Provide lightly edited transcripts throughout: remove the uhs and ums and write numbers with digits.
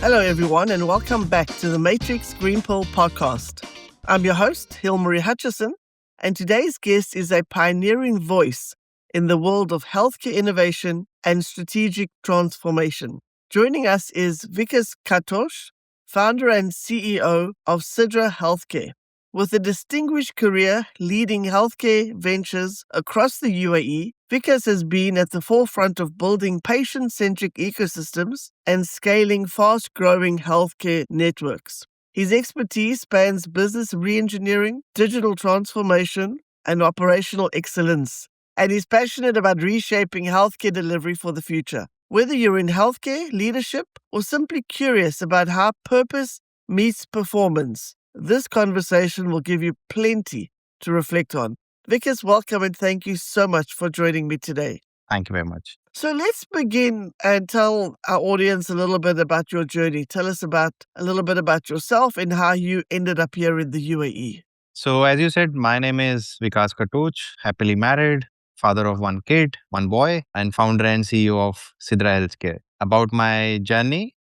Hello, everyone, and welcome back to the Matrix Green Pill podcast. I'm your host, Hilmarie Hutchison, and today's guest is a pioneering voice in the world of healthcare innovation and strategic transformation. Joining us is Vikas Katoch, founder and CEO of Sidra Healthcare. With a distinguished career leading healthcare ventures across the UAE, Vikas has been at the forefront of building patient-centric ecosystems and scaling fast-growing healthcare networks. His expertise spans business reengineering, digital transformation, and operational excellence, and he's passionate about reshaping healthcare delivery for the future. Whether you're in healthcare, leadership, or simply curious about how purpose meets performance, this conversation will give you plenty to reflect on. Vikas, welcome and thank you so much for joining me today. Thank you very much. So let's begin and tell our audience a little bit about your journey. Tell us a little bit about yourself and how you ended up here in the UAE. So, as you said, my name is Vikas Katoch, happily married, father of one kid, one boy, and founder and CEO of Sidra Healthcare. About my journey,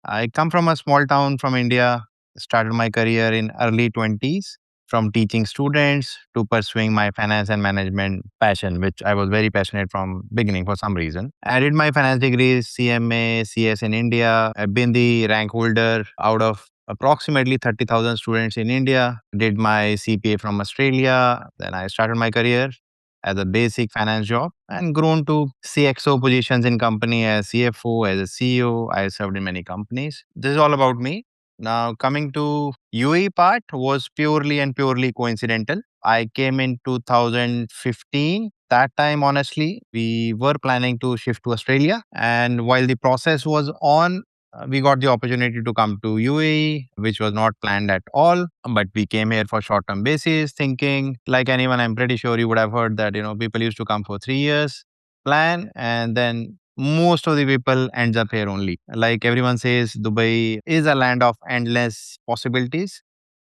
I come from a small town from India, started my career in early 20s, from teaching students to pursuing my finance and management passion, which I was very passionate from beginning for some reason. I did my finance degrees, CMA, CS in India. I've been the rank holder out of approximately 30,000 students in India. Did my CPA from Australia. Then I started my career as a basic finance job and grown to CXO positions in company as CFO, as a CEO. I served in many companies. This is all about me. Now, coming to UAE part was purely and purely coincidental. I came in 2015. That time, honestly, we were planning to shift to Australia. And while the process was on, we got the opportunity to come to UAE, which was not planned at all. But we came here for short-term basis, thinking like anyone, I'm pretty sure you would have heard that, people used to come for 3 years, plan, and then most of the people ends up here only. Like everyone says, Dubai is a land of endless possibilities.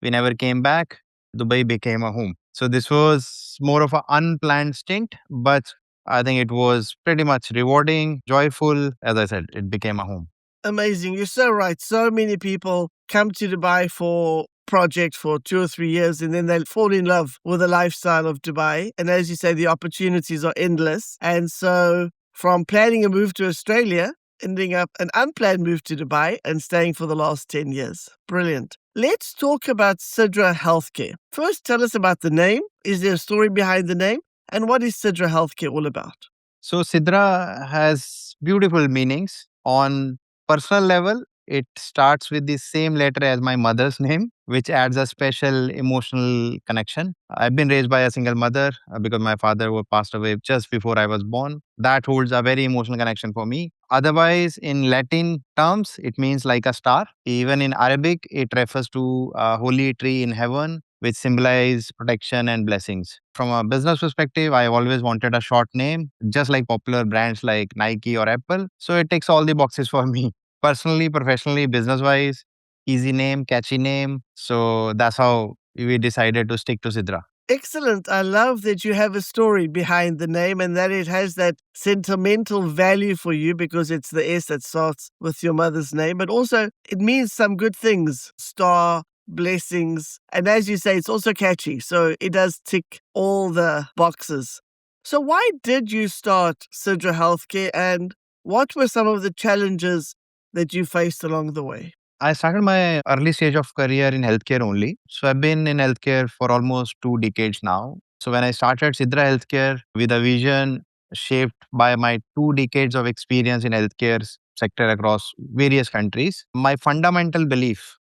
We never came back. Dubai became a home. So this was more of an unplanned stint, but I think it was pretty much rewarding, joyful. As I said, it became a home. Amazing. You're so right. So many people come to Dubai for project for 2 or 3 years and then they fall in love with the lifestyle of Dubai. And as you say, the opportunities are endless. And so from planning a move to Australia, ending up an unplanned move to Dubai and staying for the last 10 years. Brilliant. Let's talk about Sidra Healthcare. First, tell us about the name. Is there a story behind the name? And what is Sidra Healthcare all about? So Sidra has beautiful meanings. On personal level, it starts with the same letter as my mother's name, which adds a special emotional connection. I've been raised by a single mother because my father was passed away just before I was born. That holds a very emotional connection for me. Otherwise, in Latin terms, it means like a star. Even in Arabic, it refers to a holy tree in heaven, which symbolize protection and blessings. From a business perspective, I've always wanted a short name, just like popular brands like Nike or Apple. So it ticks all the boxes for me. Personally, professionally, business wise, easy name, catchy name. So that's how we decided to stick to Sidra. Excellent. I love that you have a story behind the name and that it has that sentimental value for you because it's the S that starts with your mother's name, but also it means some good things. Star, blessings. And as you say, it's also catchy. So it does tick all the boxes. So why did you start Sidra Healthcare and what were some of the challenges that you faced along the way? I started my early stage of career in healthcare only. So I've been in healthcare for almost 2 decades now. So when I started Sidra Healthcare with a vision shaped by my 2 decades of experience in healthcare sector across various countries, my fundamental belief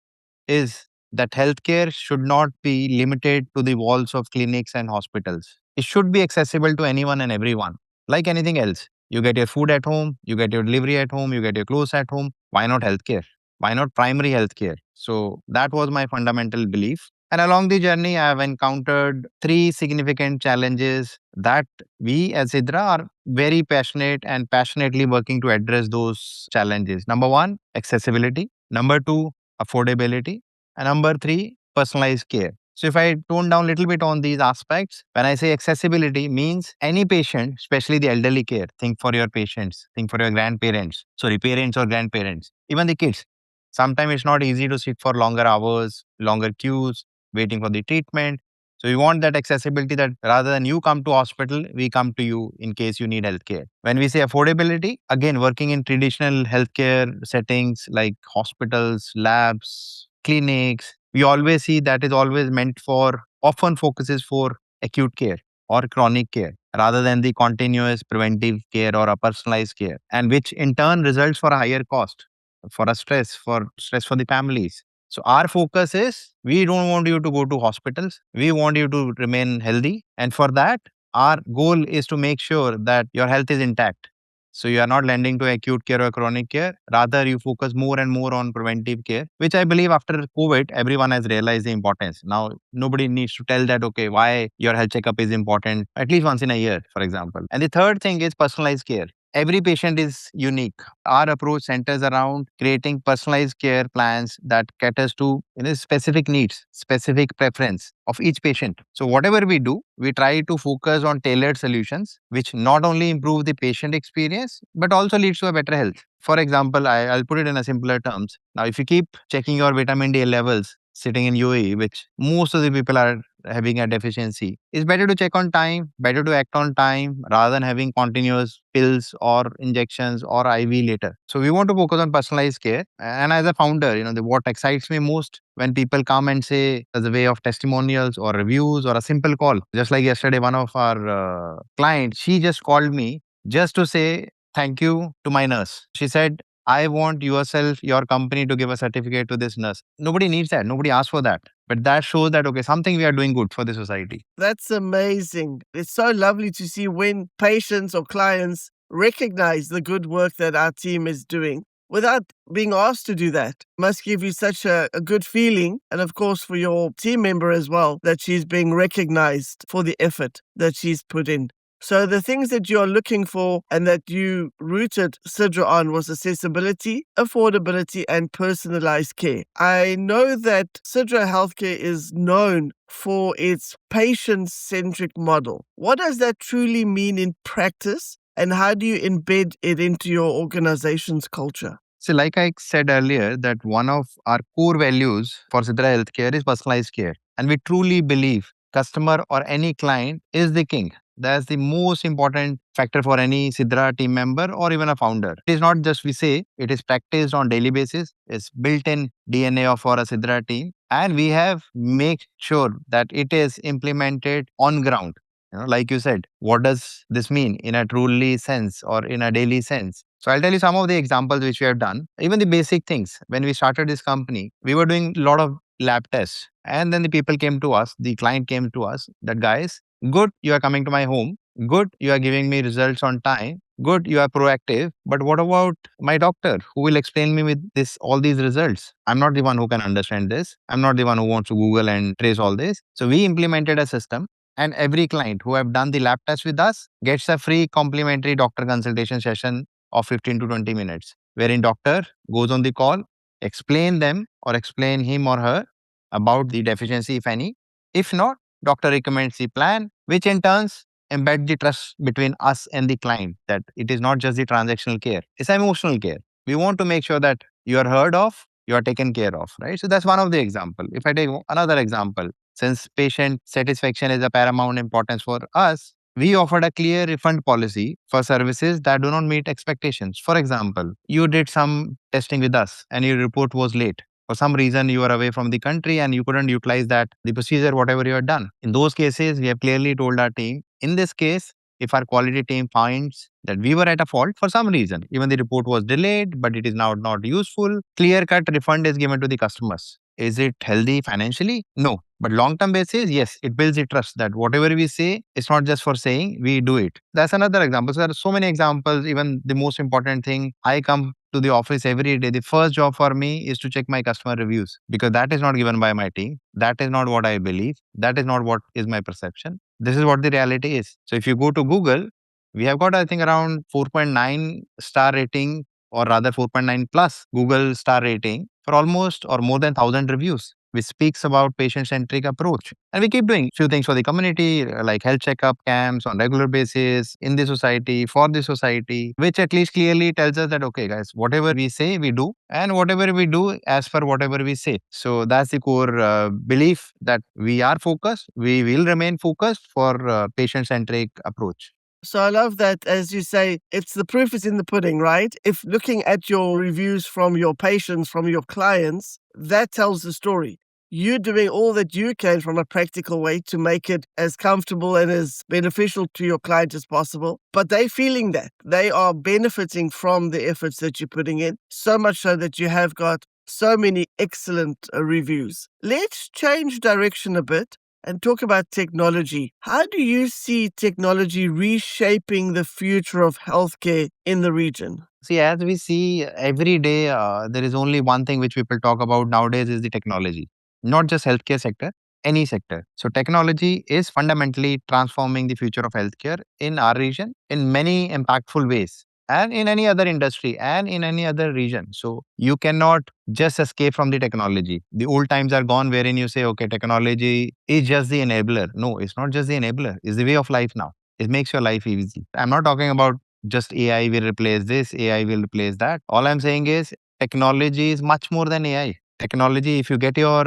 is that healthcare should not be limited to the walls of clinics and hospitals. It should be accessible to anyone and everyone, like anything else. You get your food at home, you get your delivery at home, you get your clothes at home. Why not healthcare? Why not primary healthcare? So that was my fundamental belief. And along the journey, I have encountered 3 significant challenges that we as Sidra are very passionate and passionately working to address those challenges. Number one, accessibility. Number two, affordability. And number three, personalized care. So if I tone down a little bit on these aspects, when I say accessibility means any patient, especially the elderly care, think for your patients, think for your grandparents, sorry, parents or grandparents, even the kids. Sometimes it's not easy to sit for longer hours, longer queues, waiting for the treatment. So we want that accessibility, that rather than you come to hospital, we come to you in case you need healthcare. When we say affordability, again, working in traditional healthcare settings like hospitals, labs, clinics, we always see that is always meant for, often focuses for acute care or chronic care rather than the continuous preventive care or a personalized care, and which in turn results for a higher cost, for a stress for the families. So our focus is, we don't want you to go to hospitals. We want you to remain healthy. And for that, our goal is to make sure that your health is intact. So you are not lending to acute care or chronic care. Rather, you focus more and more on preventive care, which I believe after COVID, everyone has realized the importance. Now, nobody needs to tell that, okay, why your health checkup is important, at least once in a year, for example. And the third thing is personalized care. Every patient is unique. Our approach centers around creating personalized care plans that caters to specific needs, specific preference of each patient. So whatever we do, we try to focus on tailored solutions, which not only improve the patient experience, but also leads to a better health. For example, I'll put it in a simpler terms. Now, if you keep checking your vitamin D levels sitting in UAE, which most of the people are having a deficiency, it's better to check on time, better to act on time rather than having continuous pills or injections or IV later. So we want to focus on personalized care. And as a founder, what excites me most when people come and say as a way of testimonials or reviews or a simple call. Just like yesterday, one of our clients, she just called me just to say thank you to my nurse. She said, I want yourself, your company to give a certificate to this nurse. Nobody needs that. Nobody asked for that. But that shows that, okay, something we are doing good for the society. That's amazing. It's so lovely to see when patients or clients recognize the good work that our team is doing without being asked to do that. Must give you such a good feeling. And of course, for your team member as well, that she's being recognized for the effort that she's put in. So the things that you're looking for and that you rooted Sidra on was accessibility, affordability, and personalized care. I know that Sidra Healthcare is known for its patient-centric model. What does that truly mean in practice, and how do you embed it into your organization's culture? So, like I said earlier, that one of our core values for Sidra Healthcare is personalized care. And we truly believe customer or any client is the king. That's the most important factor for any Sidra team member or even a founder. It is not just we say, it is practiced on daily basis. It's built in DNA of our Sidra team. And we have make sure that it is implemented on ground. Like you said, what does this mean in a truly sense or in a daily sense? So I'll tell you some of the examples which we have done. Even the basic things. When we started this company, we were doing a lot of lab tests. And then the people came to us, the client came to us, that guys, good, you are coming to my home. Good, you are giving me results on time. Good, you are proactive. But what about my doctor who will explain me with this all these results? I'm not the one who can understand this. I'm not the one who wants to Google and trace all this. So we implemented a system, and every client who have done the lab test with us gets a free complimentary doctor consultation session of 15 to 20 minutes, wherein doctor goes on the call, explain them or explain him or her about the deficiency, if any. If not, doctor recommends the plan, which in turns embed the trust between us and the client, that it is not just the transactional care, it's emotional care. We want to make sure that you are heard of, you are taken care of, right? So that's one of the example. If I take another example, since patient satisfaction is a paramount importance for us, we offered a clear refund policy for services that do not meet expectations. For example, you did some testing with us and your report was late. For some reason, you are away from the country and you couldn't utilize that, the procedure, whatever you had done. In those cases, we have clearly told our team, in this case, if our quality team finds that we were at a fault for some reason, even the report was delayed, but it is now not useful, clear cut refund is given to the customers. Is it healthy financially? No. But long-term basis, yes, it builds the trust that whatever we say, it's not just for saying, we do it. That's another example. So there are so many examples. Even the most important thing, I come to the office every day. The first job for me is to check my customer reviews, because that is not given by my team. That is not what I believe. That is not what is my perception. This is what the reality is. So if you go to Google, we have got, I think, around 4.9 star rating, or rather 4.9 plus Google star rating for almost or more than 1,000 reviews. which speaks about patient-centric approach. And we keep doing few things for the community, like health checkup camps on regular basis in the society, for the society, which at least clearly tells us that, okay, guys, whatever we say, we do, and whatever we do as per whatever we say. So that's the core belief that we are focused. We will remain focused for patient-centric approach. So I love that, as you say, it's the proof is in the pudding, right? If looking at your reviews from your patients, from your clients, that tells the story. You're doing all that you can from a practical way to make it as comfortable and as beneficial to your client as possible. But they're feeling that. They are benefiting from the efforts that you're putting in, so much so that you have got so many excellent reviews. Let's change direction a bit and talk about technology. How do you see technology reshaping the future of healthcare in the region? See, as we see every day, there is only one thing which people talk about nowadays is the technology, not just healthcare sector, any sector. So technology is fundamentally transforming the future of healthcare in our region in many impactful ways, and in any other industry and in any other region. So you cannot just escape from the technology. The old times are gone wherein you say, okay, technology is just the enabler. No, it's not just the enabler. It's the way of life now. It makes your life easy. I'm not talking about just AI will replace this, AI will replace that. All I'm saying is technology is much more than AI. Technology, if you get your,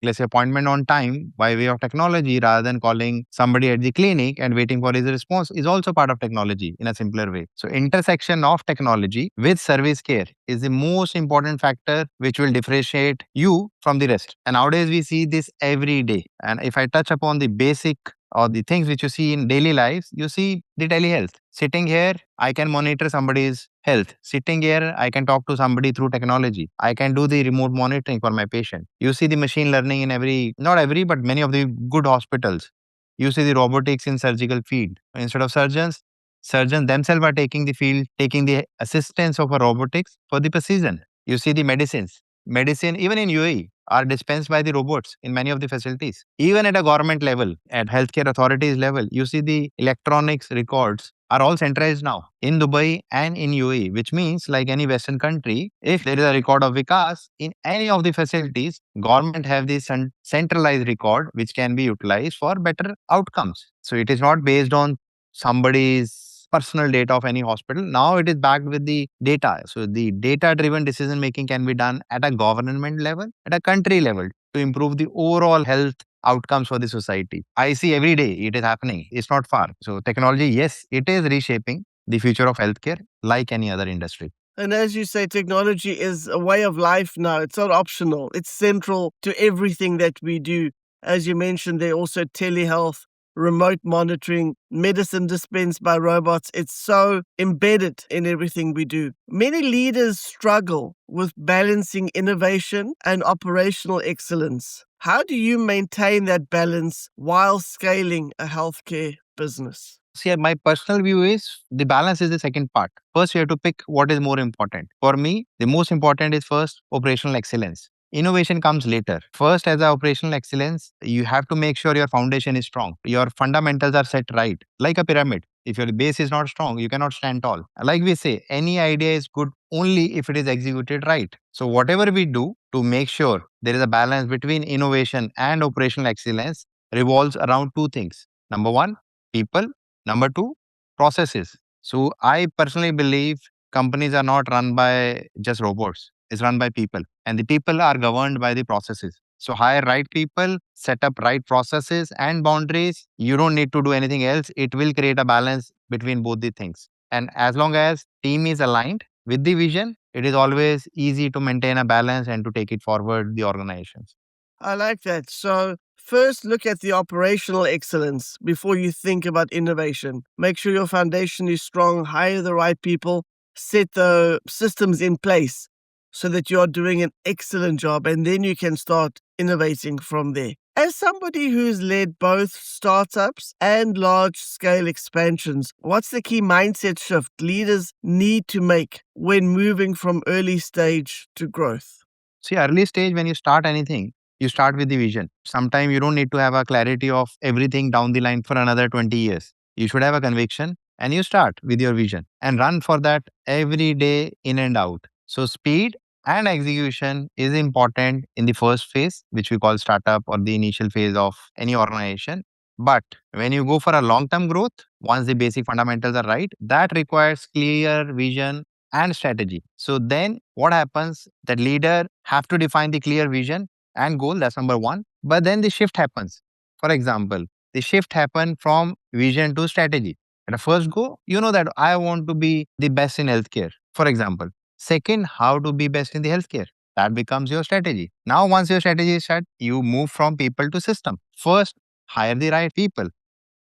let's say, appointment on time by way of technology rather than calling somebody at the clinic and waiting for his response, is also part of technology in a simpler way. So, intersection of technology with service care is the most important factor which will differentiate you from the rest. And nowadays, we see this every day. And if I touch upon the basic or the things which you see in daily lives, you see the telehealth. Sitting here, I can monitor somebody's health. Sitting here, I can talk to somebody through technology. I can do the remote monitoring for my patient. You see the machine learning in every, not every, but many of the good hospitals. You see the robotics in surgical field. Instead of surgeons, surgeons themselves are taking the field, taking the assistance of a robotics for the precision. You see the medicines. Medicine, even in UAE, are dispensed by the robots in many of the facilities. Even at a government level, at healthcare authorities level, you see the electronics records are all centralized now in Dubai and in UAE, which means like any Western country, if there is a record of Vikas in any of the facilities, government have this centralized record which can be utilized for better outcomes. So it is not based on somebody's personal data of any hospital. Now it is backed with the data. So the data driven decision making can be done at a government level, at a country level to improve the overall health outcomes for the society. I see every day it is happening. It's not far. So technology, yes, it is reshaping the future of healthcare like any other industry. And as you say, technology is a way of life now. It's not optional. It's central to everything that we do. As you mentioned, there also telehealth, remote monitoring, medicine dispensed by robots. It's so embedded in everything we do. Many leaders struggle with balancing innovation and operational excellence. How do you maintain that balance while scaling a healthcare business? See, my personal view is the balance is the second part. First, you have to pick what is more important. For me, the most important is first operational excellence. Innovation comes later. First, as a operational excellence, you have to make sure your foundation is strong. Your fundamentals are set right, like a pyramid. If your base is not strong, you cannot stand tall. Like we say, any idea is good only if it is executed right. So, whatever we do to make sure there is a balance between innovation and operational excellence revolves around two things. Number one, people. Number two, processes. So I personally believe companies are not run by just robots. It's run by people. And the people are governed by the processes. So hire right people, set up right processes and boundaries. You don't need to do anything else. It will create a balance between both the things. And as long as team is aligned with the vision, it is always easy to maintain a balance and to take it forward the organizations. I like that. So, first look at the operational excellence before you think about innovation. Make sure your foundation is strong, hire the right people, set the systems in place so that you are doing an excellent job, and then you can start innovating from there. As somebody who's led both startups and large scale expansions, what's the key mindset shift leaders need to make when moving from early stage to growth? See, early stage, when you start anything, you start with the vision. Sometimes you don't need to have a clarity of everything down the line for another 20 years. You should have a conviction and you start with your vision and run for that every day in and out. So, speed and execution is important in the first phase, which we call startup or the initial phase of any organization. But when you go for a long term growth, once the basic fundamentals are right, that requires clear vision and strategy. So then what happens? The leader have to define the clear vision and goal. That's number one. But then the shift happens. For example, the shift happen from vision to strategy. At a first go, you know that I want to be the best in healthcare, for example. Second, how to be best in the healthcare. That becomes your strategy. Now, once your strategy is set, you move from people to system. First, hire the right people.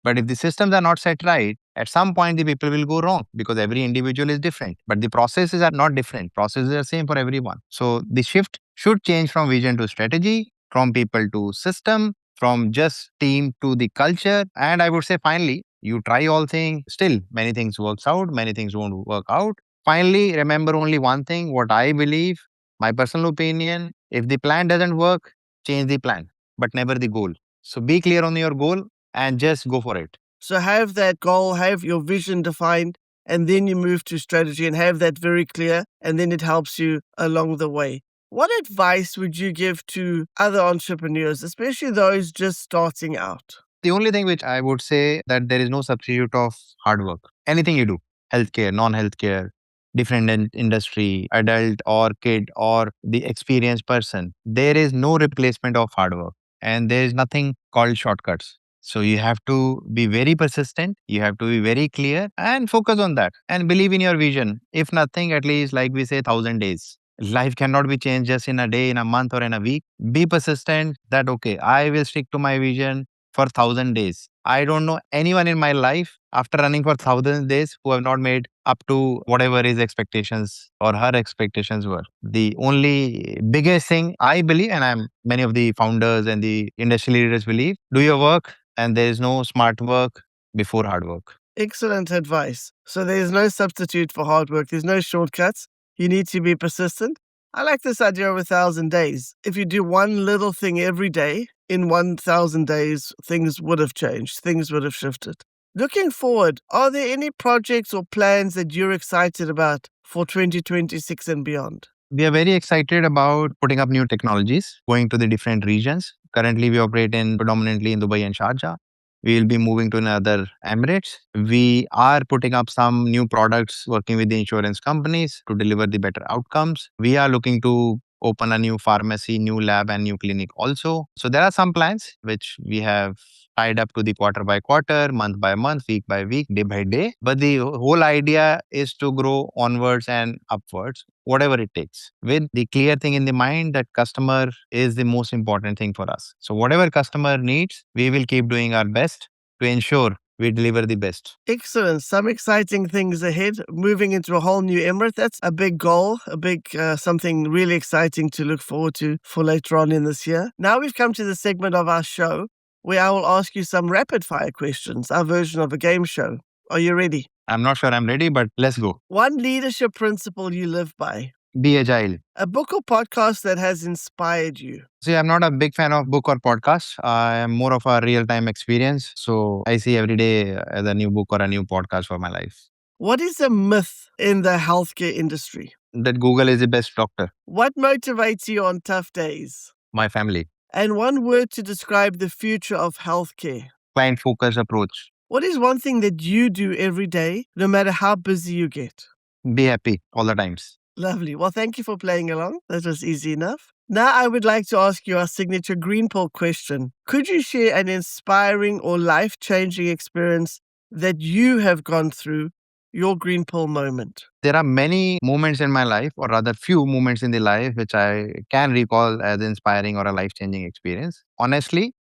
But if the systems are not set right, at some point the people will go wrong because every individual is different. But the processes are not different. Processes are same for everyone. So the shift should change from vision to strategy, from people to system, from just team to the culture. And I would say finally, you try all things. Still, many things works out, many things won't work out. Finally, remember only one thing, what I believe, my personal opinion. If the plan doesn't work, change the plan, but never the goal. So be clear on your goal and just go for it. So have that goal, have your vision defined, and then you move to strategy and have that very clear, and then it helps you along the way. What advice would you give to other entrepreneurs, especially those just starting out? The only thing which I would say that there is no substitute of hard work. Anything you do, healthcare, non-healthcare, different industry, adult or kid or the experienced person, there is no replacement of hard work and there is nothing called shortcuts. So you have to be very persistent. You have to be very clear and focus on that and believe in your vision. If nothing, at least like we say, 1,000 days. Life cannot be changed just in a day, in a month, or in a week. Be persistent that, okay, I will stick to my vision for 1,000 days. I don't know anyone in my life after running for 1,000 days who have not made up to whatever his expectations or her expectations were. The only biggest thing I believe, and I'm many of the founders and the industry leaders believe, do your work, and there is no smart work before hard work. Excellent advice. So there's no substitute for hard work. There's no shortcuts. You need to be persistent. I like this idea of 1,000 days. If you do one little thing every day, in 1,000 days, things would have changed. Things would have shifted. Looking forward, are there any projects or plans that you're excited about for 2026 and beyond? We are very excited about putting up new technologies, going to the different regions. Currently, we operate in predominantly in Dubai and Sharjah. We will be moving to another Emirates. We are putting up some new products, working with the insurance companies to deliver the better outcomes. We are looking to open a new pharmacy, new lab, and new clinic also. So there are some plans which we have tied up to the quarter by quarter, month by month, week by week, day by day. But the whole idea is to grow onwards and upwards, whatever it takes, with the clear thing in the mind that customer is the most important thing for us. So whatever customer needs, we will keep doing our best to ensure we deliver the best. Excellent. Some exciting things ahead. Moving into a whole new emirate. That's a big goal, a big something really exciting to look forward to for later on in this year. Now we've come to the segment of our show where I will ask you some rapid fire questions, our version of a game show. Are you ready? I'm not sure I'm ready, but let's go. One leadership principle you live by. Be agile. A book or podcast that has inspired you. See, I'm not a big fan of book or podcast. I am more of a real-time experience. So I see every day as a new book or a new podcast for my life. What is a myth in the healthcare industry? That Google is the best doctor. What motivates you on tough days? My family. And one word to describe the future of healthcare. Client-focused approach. What is one thing that you do every day, no matter how busy you get? Be happy all the times. Lovely. Well, thank you for playing along. That was easy enough. Now I would like to ask you our signature green pill question. Could you share an inspiring or life-changing experience that you have gone through, your green pill moment? There are many moments in my life, or rather few moments in the life, which I can recall as inspiring or a life-changing experience. Honestly,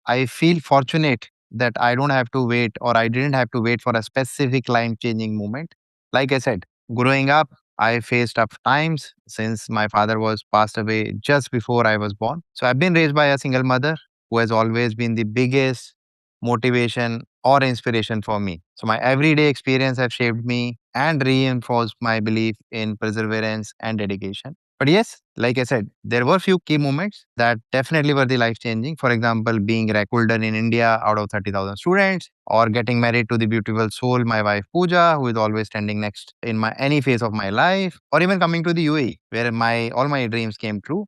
I feel fortunate that I don't have to wait or I didn't have to wait for a specific life-changing moment. Like I said, growing up, I faced tough times since my father was passed away just before I was born. So I've been raised by a single mother who has always been the biggest motivation or inspiration for me. So my everyday experience have shaped me and reinforced my belief in perseverance and dedication. But yes, Like I said, there were few key moments that definitely were the life-changing. For example, being recruited in India out of 30,000 students, or getting married to the beautiful soul, my wife Pooja, who is always standing next in my any phase of my life, or even coming to the UAE, where all my dreams came true.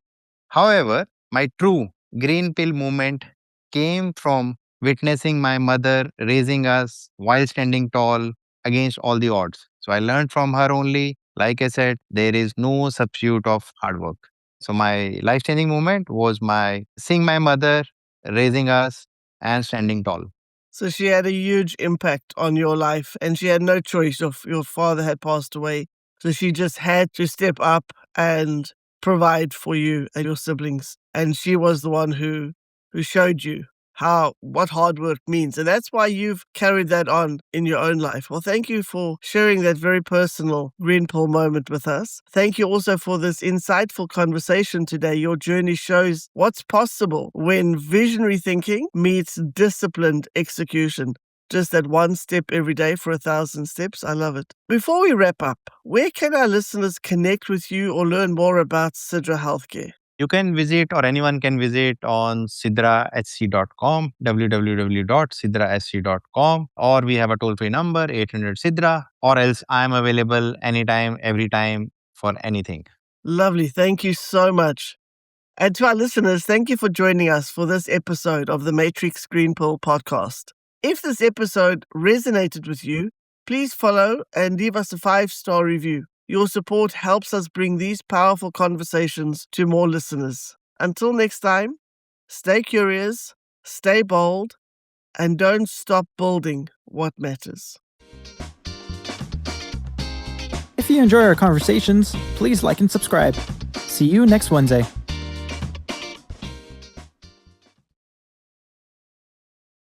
However, my true green pill moment came from witnessing my mother raising us while standing tall against all the odds. So I learned from her only. Like I said, there is no substitute of hard work. So my life changing moment was my seeing my mother raising us and standing tall. So she had a huge impact on your life, and she had no choice. Your father had passed away. So she just had to step up and provide for you and your siblings. And she was the one who showed you what hard work means. And that's why you've carried that on in your own life. Well, thank you for sharing that very personal green pill moment with us. Thank you also for this insightful conversation today. Your journey shows what's possible when visionary thinking meets disciplined execution. Just that one step every day for 1,000 steps. I love it. Before we wrap up, where can our listeners connect with you or learn more about Sidra Healthcare? You can visit, or anyone can visit, on sidrasc.com, www.sidrasc.com, or we have a toll-free number, 800 Sidra, or else I am available anytime, every time, for anything. Lovely. Thank you so much. And to our listeners, thank you for joining us for this episode of the Matrix Green Pill podcast. If this episode resonated with you, please follow and leave us a 5-star review. Your support helps us bring these powerful conversations to more listeners. Until next time, stay curious, stay bold, and don't stop building what matters. If you enjoy our conversations, please like and subscribe. See you next Wednesday.